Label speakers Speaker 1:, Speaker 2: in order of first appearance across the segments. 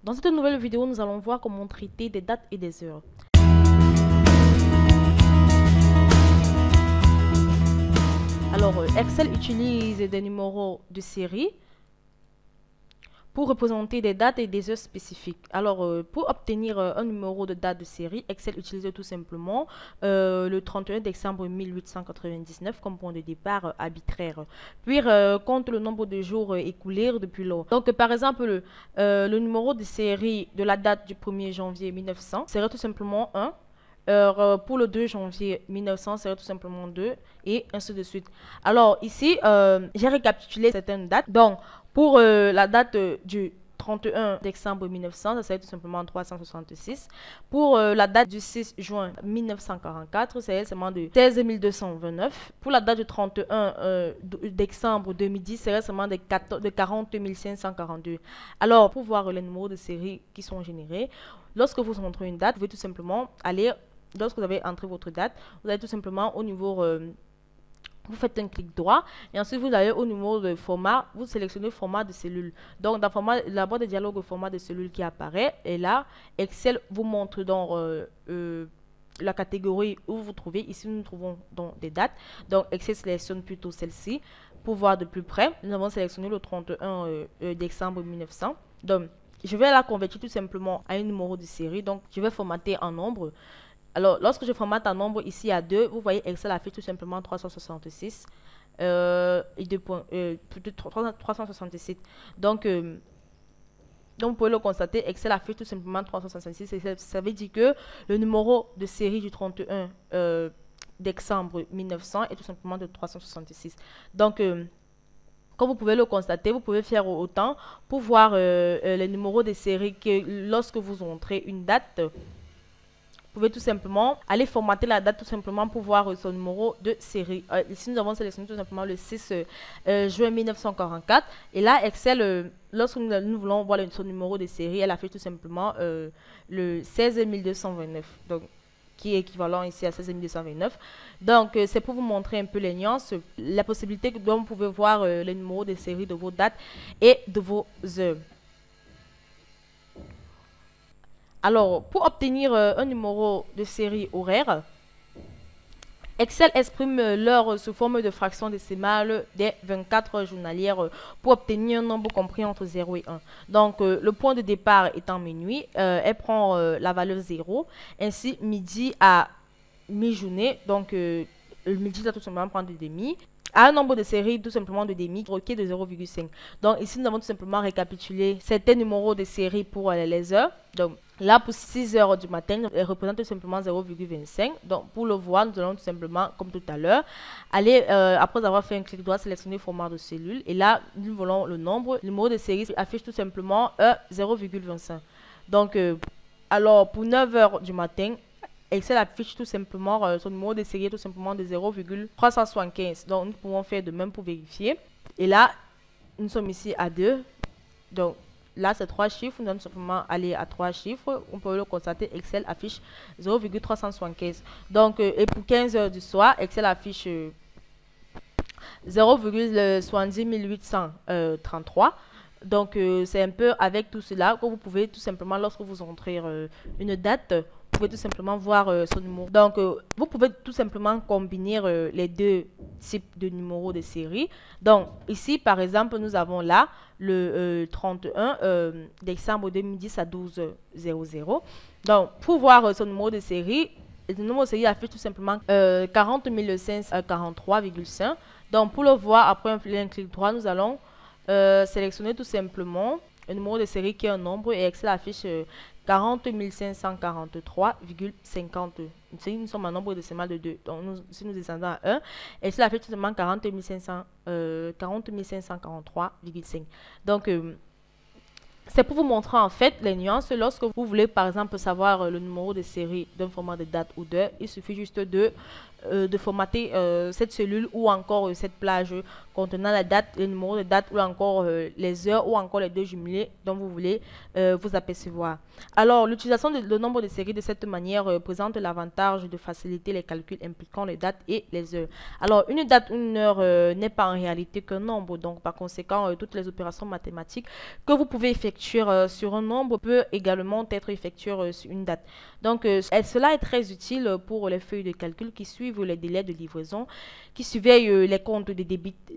Speaker 1: Dans cette nouvelle vidéo, nous allons voir comment traiter des dates et des heures. Alors, Excel utilise des numéros de série pour représenter des dates et des heures spécifiques. Alors, pour obtenir un numéro de date de série, Excel utilise tout simplement le 31 décembre 1899 comme point de départ arbitraire. Puis, compte le nombre de jours écoulés depuis lors. Donc, par exemple, le numéro de série de la date du 1er janvier 1900 serait tout simplement 1. Pour le 2 janvier 1900, serait tout simplement 2 et ainsi de suite. Alors, ici, j'ai récapitulé certaines dates. Donc, pour la date du 31 décembre 1900, ça serait tout simplement 366. Pour la date du 6 juin 1944, c'est seulement de 16 229. Pour la date du 31 décembre 2010, c'est seulement de 40 542. Alors, pour voir les numéros de série qui sont générés, lorsque vous entrez une date, vous pouvez tout simplement aller, lorsque vous avez entré votre date, vous allez tout simplement au niveau... vous faites un clic droit et ensuite vous allez au numéro de format, vous sélectionnez format de cellule. Donc dans la boîte de dialogue au format de cellule qui apparaît, et là Excel vous montre dans la catégorie où vous trouvez. Ici nous nous trouvons dans des dates, donc Excel sélectionne plutôt celle-ci pour voir de plus près. Nous avons sélectionné le 31 décembre 1900. Donc je vais la convertir tout simplement à un numéro de série, donc je vais formater en nombre. Alors, lorsque je formate un nombre ici à 2, vous voyez Excel affiche tout simplement 366 et 367. Donc, vous pouvez le constater, Excel affiche tout simplement 366. Et ça veut dire que le numéro de série du 31 décembre 1900 est tout simplement de 366. Donc, comme vous pouvez le constater, vous pouvez faire autant pour voir les numéros de série que lorsque vous entrez une date. Vous pouvez tout simplement aller formater la date tout simplement pour voir son numéro de série. Ici, nous avons sélectionné tout simplement le 6 juin 1944. Et là, Excel, lorsque nous voulons voir son numéro de série, elle affiche tout simplement le 16 229. Donc, qui est équivalent ici à 16 229. Donc, c'est pour vous montrer un peu les nuances, la possibilité dont vous pouvez voir les numéros de série de vos dates et de vos heures. Alors, pour obtenir un numéro de série horaire, Excel exprime l'heure sous forme de fraction décimale des 24 heures journalières pour obtenir un nombre compris entre 0 et 1. Donc, le point de départ étant minuit, elle prend la valeur 0. Ainsi, midi à mi-journée, donc le midi doit tout simplement prendre des demi. À un nombre de séries tout simplement de demi qui est de 0,5. Donc ici nous avons tout simplement récapitulé certains numéros de série pour les heures. Donc là pour 6 heures du matin, elle représente tout simplement 0,25. Donc pour le voir, nous allons tout simplement, comme tout à l'heure, aller après avoir fait un clic droit, sélectionner format de cellule. Et là nous voulons le nombre. Le numéro de série affiche tout simplement 0,25. Donc alors pour 9 heures du matin, Excel affiche tout simplement son numéro de série tout simplement de 0,375. Donc, nous pouvons faire de même pour vérifier. Et là, nous sommes ici à 2. Donc, là, c'est 3 chiffres. Nous allons simplement aller à 3 chiffres. On peut le constater, Excel affiche 0,375. Donc, et pour 15 heures du soir, Excel affiche 0,70833. Donc, c'est un peu avec tout cela que vous pouvez tout simplement, lorsque vous entrez une date, vous pouvez tout simplement voir son numéro. Donc, vous pouvez tout simplement combiner les deux types de numéros de série. Donc, ici, par exemple, nous avons là le 31 décembre 2010 à 12h00. Donc, pour voir son numéro de série, le numéro de série affiche tout simplement 40 543,5. Donc, pour le voir, après un clic droit, nous allons sélectionner tout simplement un numéro de série qui est un nombre et Excel affiche 40 543,50. Ici, nous sommes un nombre décimal de 2. Donc, si nous descendons à 1, Excel affiche tout simplement 40 543,5. Donc, c'est pour vous montrer en fait les nuances. Lorsque vous voulez par exemple savoir le numéro de série d'un format de date ou d'heure, il suffit juste de formater cette cellule ou encore cette plage contenant la date, le numéro de date ou encore les heures ou encore les deux jumelés dont vous voulez vous apercevoir. Alors l'utilisation de nombre de séries de cette manière présente l'avantage de faciliter les calculs impliquant les dates et les heures. Alors une date ou une heure n'est pas en réalité qu'un nombre, donc par conséquent toutes les opérations mathématiques que vous pouvez effectuer effectué sur un nombre peut également être effectué sur une date. Donc, cela est très utile pour les feuilles de calcul qui suivent les délais de livraison, qui surveillent les comptes des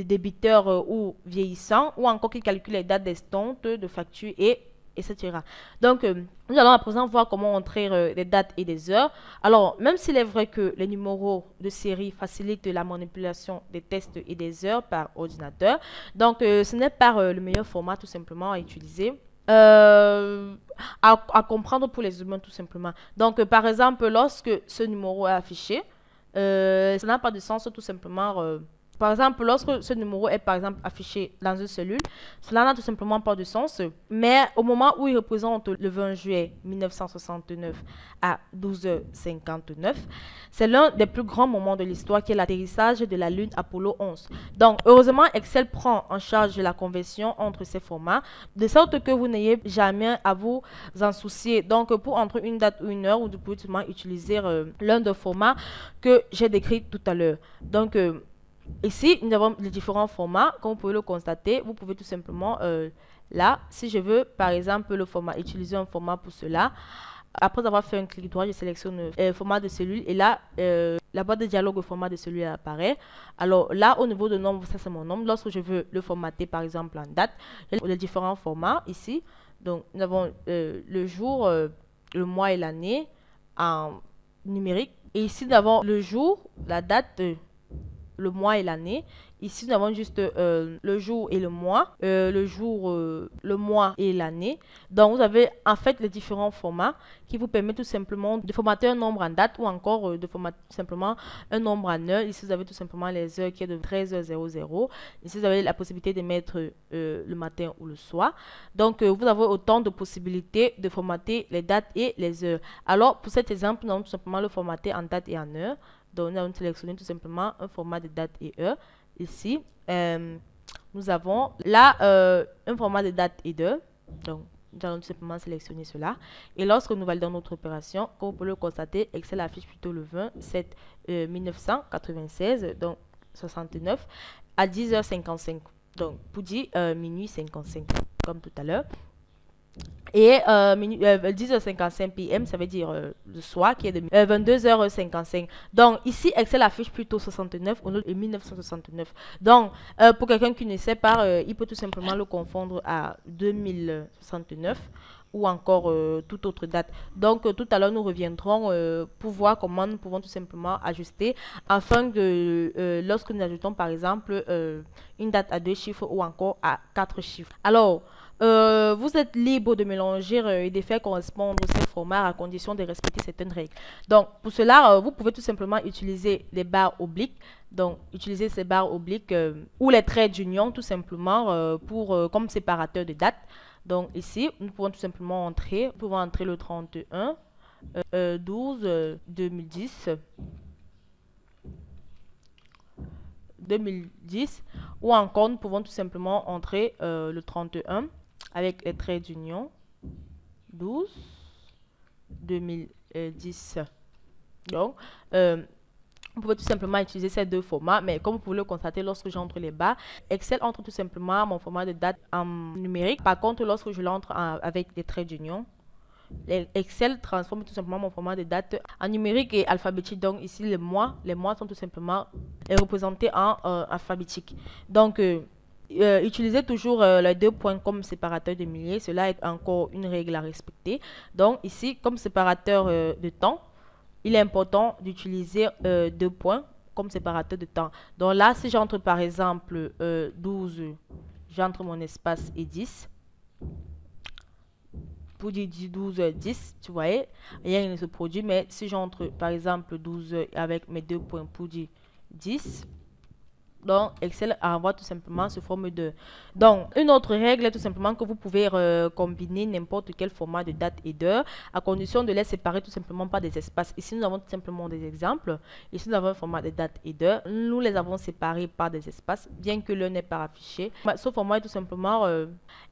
Speaker 1: débiteurs ou vieillissants, ou encore qui calculent les dates d'escompte, de factures et etc. Donc, nous allons à présent voir comment entrer des dates et des heures. Alors, même s'il est vrai que les numéros de série facilitent la manipulation des tests et des heures par ordinateur, donc ce n'est pas le meilleur format tout simplement à utiliser. À comprendre pour les humains tout simplement. Donc, par exemple, lorsque ce numéro est affiché, ça n'a pas de sens tout simplement. Par exemple, lorsque ce numéro est par exemple affiché dans une cellule, cela n'a tout simplement pas de sens. Mais au moment où il représente le 20 juillet 1969 à 12h59, c'est l'un des plus grands moments de l'histoire qui est l'atterrissage de la Lune Apollo 11. Donc, heureusement, Excel prend en charge la conversion entre ces formats, de sorte que vous n'ayez jamais à vous en soucier. Donc, pour entrer une date ou une heure, vous pouvez tout simplement utiliser l'un des formats que j'ai décrit tout à l'heure. Donc, ici, nous avons les différents formats. Comme vous pouvez le constater, vous pouvez tout simplement, là, si je veux, par exemple, utiliser un format pour cela. Après avoir fait un clic droit, je sélectionne le format de cellule et là, la boîte de dialogue au format de cellule apparaît. Alors là, au niveau de nombre, ça c'est mon nombre. Lorsque je veux le formater, par exemple, en date, j'ai les différents formats ici. Donc, nous avons le jour, le mois et l'année en numérique. Et ici, nous avons le jour, la date, le mois et l'année. Ici, nous avons juste le jour et le mois, le mois et l'année. Donc, vous avez en fait les différents formats qui vous permettent tout simplement de formater un nombre en date ou encore de formater tout simplement un nombre en heure. Ici, vous avez tout simplement les heures qui est de 13h00. Ici, vous avez la possibilité de mettre le matin ou le soir. Donc, vous avez autant de possibilités de formater les dates et les heures. Alors, pour cet exemple, nous allons tout simplement le formater en date et en heure. Donc, nous allons sélectionner tout simplement un format de date et heure. Ici, nous avons là un format de date et d'heure. Donc, nous allons tout simplement sélectionner cela. Et lorsque nous validons notre opération, comme vous pouvez le constater, Excel affiche plutôt le 27 1996, donc 69, à 10h55. Donc, pour dire minuit 55, comme tout à l'heure. Et 10h55 PM, ça veut dire le soir, qui est de 22h55. Donc, ici, Excel affiche plutôt 69 au lieu de 1969. Donc, pour quelqu'un qui ne sait pas, il peut tout simplement le confondre à 2069 ou encore toute autre date. Donc, tout à l'heure, nous reviendrons pour voir comment nous pouvons tout simplement ajuster afin que lorsque nous ajoutons, par exemple, une date à 2 chiffres ou encore à 4 chiffres. Alors, vous êtes libre de mélanger et de faire correspondre ces formats à condition de respecter certaines règles. Donc, pour cela, vous pouvez tout simplement utiliser les barres obliques. Donc, utiliser ces barres obliques ou les traits d'union tout simplement comme séparateur de date. Donc, ici, nous pouvons tout simplement entrer. Nous pouvons entrer le 31 12 2010. 2010 ou encore nous pouvons tout simplement entrer le 31 avec les traits d'union 12 2010. Donc vous pouvez tout simplement utiliser ces deux formats, mais comme vous pouvez le constater, lorsque j'entre les barres, Excel entre tout simplement mon format de date en numérique. Par contre, lorsque je l'entre avec des traits d'union, Excel transforme tout simplement mon format de date en numérique et alphabétique. Donc ici, les mois sont tout simplement représentés en alphabétique. Donc, utilisez toujours les 2 points comme séparateur de milliers. Cela est encore une règle à respecter. Donc ici, comme séparateur de temps, il est important d'utiliser 2 points comme séparateur de temps. Donc là, si j'entre par exemple 12, j'entre mon espace et 10. Pour dire 12, 10, tu voyez, rien ne se produit. Mais si j'entre par exemple 12 avec mes 2 points pour dire 10, donc Excel envoie tout simplement sous forme de... Donc, une autre règle est tout simplement que vous pouvez combiner n'importe quel format de date et d'heure à condition de les séparer tout simplement par des espaces. Ici, nous avons tout simplement des exemples. Ici, nous avons un format de date et d'heure. Nous les avons séparés par des espaces, bien que l'un n'est pas affiché. Ce format est tout simplement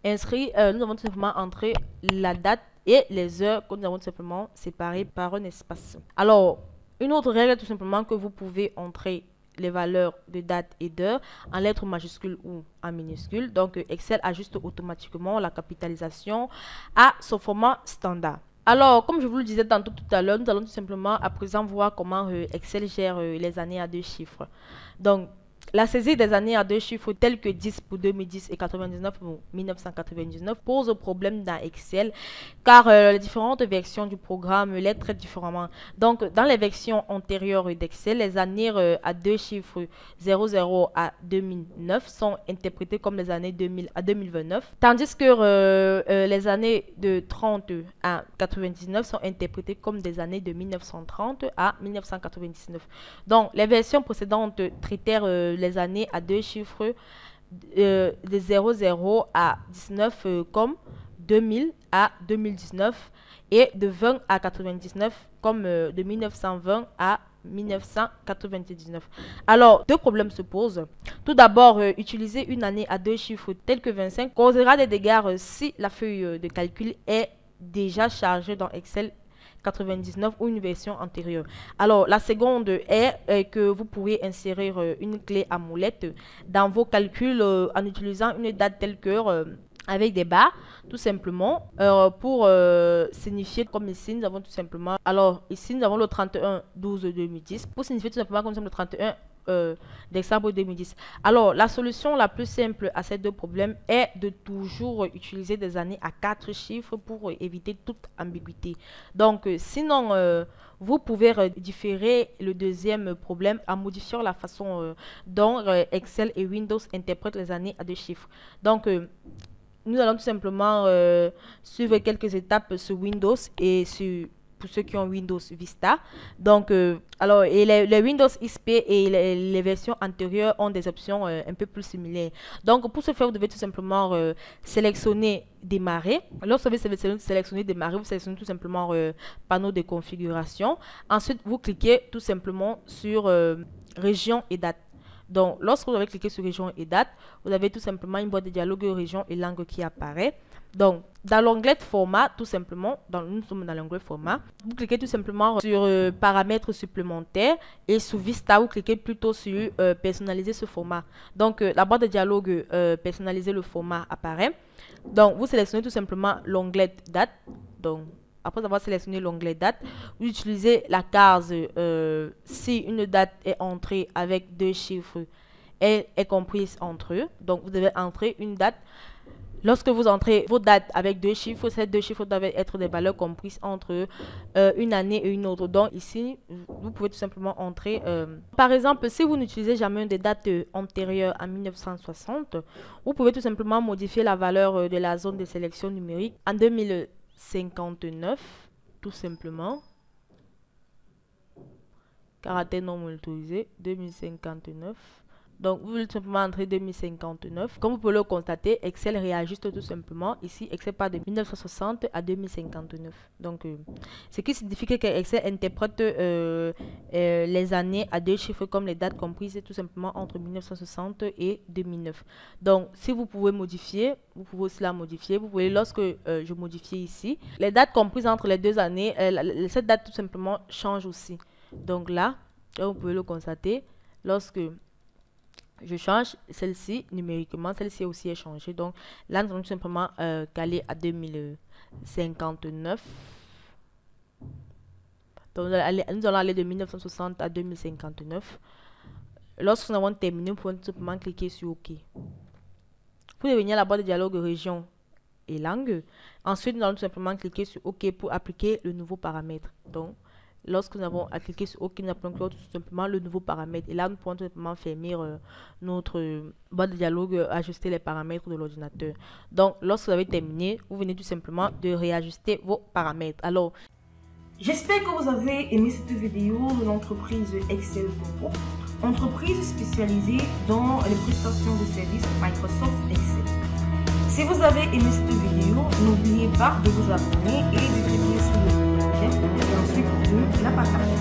Speaker 1: inscrit. Nous avons tout simplement entré la date et les heures que nous avons tout simplement séparées par un espace. Alors, une autre règle est tout simplement que vous pouvez entrer les valeurs de date et d'heure en lettres majuscules ou en minuscules. Donc, Excel ajuste automatiquement la capitalisation à son format standard. Alors, comme je vous le disais tantôt tout à l'heure, nous allons tout simplement à présent voir comment Excel gère les années à deux chiffres. Donc, la saisie des années à deux chiffres telles que 10 pour 2010 et 99 pour 1999 pose problème dans Excel car les différentes versions du programme les traitent différemment. Donc, dans les versions antérieures d'Excel, les années à deux chiffres 00 à 2009 sont interprétées comme les années 2000 à 2029, tandis que les années de 30 à 99 sont interprétées comme des années de 1930 à 1999. Donc, les versions précédentes traitèrent les années à deux chiffres de 00 à 19 comme 2000 à 2019 et de 20 à 99 comme de 1920 à 1999. Alors, deux problèmes se posent. Tout d'abord, utiliser une année à deux chiffres tels que 25 causera des dégâts si la feuille de calcul est déjà chargée dans Excel 99 ou une version antérieure. Alors, la seconde est que vous pourrez insérer une clé à molette dans vos calculs en utilisant une date telle que avec des barres, tout simplement, pour signifier, comme ici, nous avons tout simplement, alors ici, nous avons le 31-12-2010, pour signifier tout simplement comme le 31 décembre 2010. Alors, la solution la plus simple à ces deux problèmes est de toujours utiliser des années à 4 chiffres pour éviter toute ambiguïté. Donc, sinon, vous pouvez différer le deuxième problème en modifiant la façon dont Excel et Windows interprètent les années à deux chiffres. Donc, nous allons tout simplement suivre quelques étapes sur Windows et pour ceux qui ont Windows Vista. Donc, alors, et les Windows XP et les versions antérieures ont des options un peu plus similaires. Donc, pour ce faire, vous devez tout simplement sélectionner Démarrer. Lorsque vous avez sélectionné Démarrer, vous sélectionnez tout simplement panneau de configuration. Ensuite, vous cliquez tout simplement sur Région et date. Donc, lorsque vous avez cliqué sur région et date, vous avez tout simplement une boîte de dialogue région et langue qui apparaît. Donc, dans l'onglet format, tout simplement, nous sommes dans l'onglet format, vous cliquez tout simplement sur paramètres supplémentaires et sous Vista, vous cliquez plutôt sur personnaliser ce format. Donc, la boîte de dialogue personnaliser le format apparaît. Donc, vous sélectionnez tout simplement l'onglet date. Donc, après avoir sélectionné l'onglet date, vous utilisez la case si une date est entrée avec deux chiffres, elle est comprise entre eux. Donc, vous devez entrer une date. Lorsque vous entrez vos dates avec deux chiffres, ces deux chiffres doivent être des valeurs comprises entre une année et une autre. Donc, ici, vous pouvez tout simplement entrer. Par exemple, si vous n'utilisez jamais des dates antérieures à 1960, vous pouvez tout simplement modifier la valeur de la zone de sélection numérique en 2059, tout simplement. Caractère non autorisé, 2059. Donc, vous voulez tout simplement entrer 2059. Comme vous pouvez le constater, Excel réajuste tout simplement. Ici, Excel part de 1960 à 2059. Donc, ce qui signifie que Excel interprète les années à deux chiffres comme les dates comprises tout simplement entre 1960 et 2009. Donc, si vous pouvez modifier, vous pouvez aussi la modifier. Vous voyez, lorsque je modifie ici, les dates comprises entre les deux années, cette date tout simplement change aussi. Donc là, vous pouvez le constater. Lorsque je change celle-ci numériquement, celle-ci aussi est changée. Donc là, nous allons tout simplement caler à 2059. Donc nous allons aller de 1960 à 2059. Lorsque nous avons terminé, nous pouvons tout simplement cliquer sur OK. Vous pouvez venir à la boîte de dialogue région et langue. Ensuite, nous allons tout simplement cliquer sur OK pour appliquer le nouveau paramètre. Donc, lorsque nous avons cliqué sur OK, nous appelons tout simplement le nouveau paramètre. Et là, nous pouvons tout simplement fermer notre boîte de dialogue, ajuster les paramètres de l'ordinateur. Donc, lorsque vous avez terminé, vous venez tout simplement de réajuster vos paramètres. Alors,
Speaker 2: j'espère que vous avez aimé cette vidéo de l'entreprise Excel Pro, entreprise spécialisée dans les prestations de services Microsoft Excel. Si vous avez aimé cette vidéo, n'oubliez pas de vous abonner et de cliquer sur le et ensuite de la partager.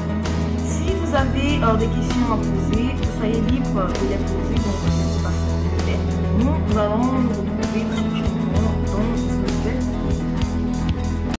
Speaker 2: Si vous avez des questions à poser, soyez libre de les poser dans votre espace. Nous allons nous retrouver très